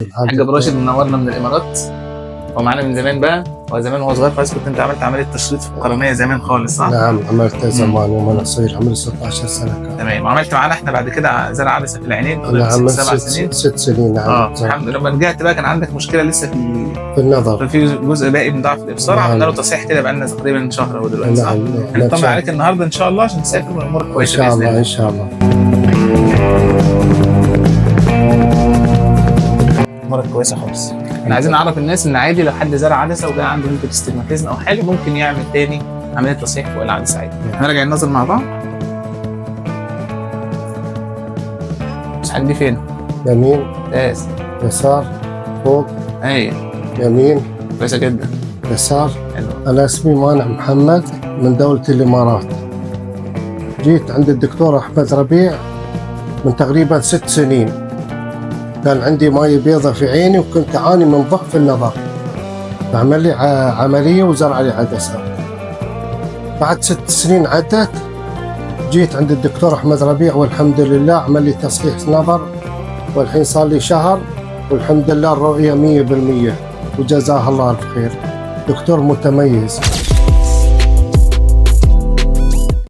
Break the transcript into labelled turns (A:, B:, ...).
A: الحاج ابو راشد منورنا من الامارات، هو معانا من زمان بقى. هو زمان وهو صغير خالص كنت انت عملت عمليه تشريط في القرنيه زمان خالص صح؟
B: نعم عملتها زمان يوم انا صغير عمري 16 سنه كان.
A: تمام. وعملت معانا احنا بعد كده زرع عدسه في العينين
B: نعم
A: 7 سنين.
B: 6 سنين نعم.
A: الحمد لله. لما رجعت بقى كان عندك مشكله لسه
B: في النظر،
A: في جزء باقي من ضعف الابصار.
B: نعم.
A: عملنا له تصحيح كده بقى لنا تقريبا شهر اهو دلوقتي صح؟
B: نعم.
A: هنطمن عليك النهارده ان شاء الله عشان تسافر والامور
B: ان
A: كويسه
B: شاء
A: باذن
B: الله
A: الله.
B: ان شاء الله.
A: امورك كويسه خالص. احنا عايزين نعرف الناس ان عادي لو حد زرع عدسه وجاء عنده ممكن استجماتيزم او حاجه ممكن يعمل تاني عمليه تصحيح فوق العدسه عادي. هنرجع النظر مع بعض. الحاج دي فين؟
B: يمين
A: ممتاز.
B: يسار فوق
A: ايوه
B: يمين
A: كويسه جدا.
B: يسار.
A: حلو.
B: انا اسمي مانع محمد من دولة الامارات. جيت عند الدكتور احمد ربيع من تقريبا 6 سنين. كان عندي ماي بيضة في عيني وكنت اعاني من ضعف النظر، فعمل لي عملية وزرع لي عدسة. بعد 6 سنين عدت جيت عند الدكتور احمد ربيع والحمد لله عمل لي تصحيح نظر، والحين صار لي شهر والحمد لله الرؤية 100%، وجزاه الله الخير، دكتور متميز.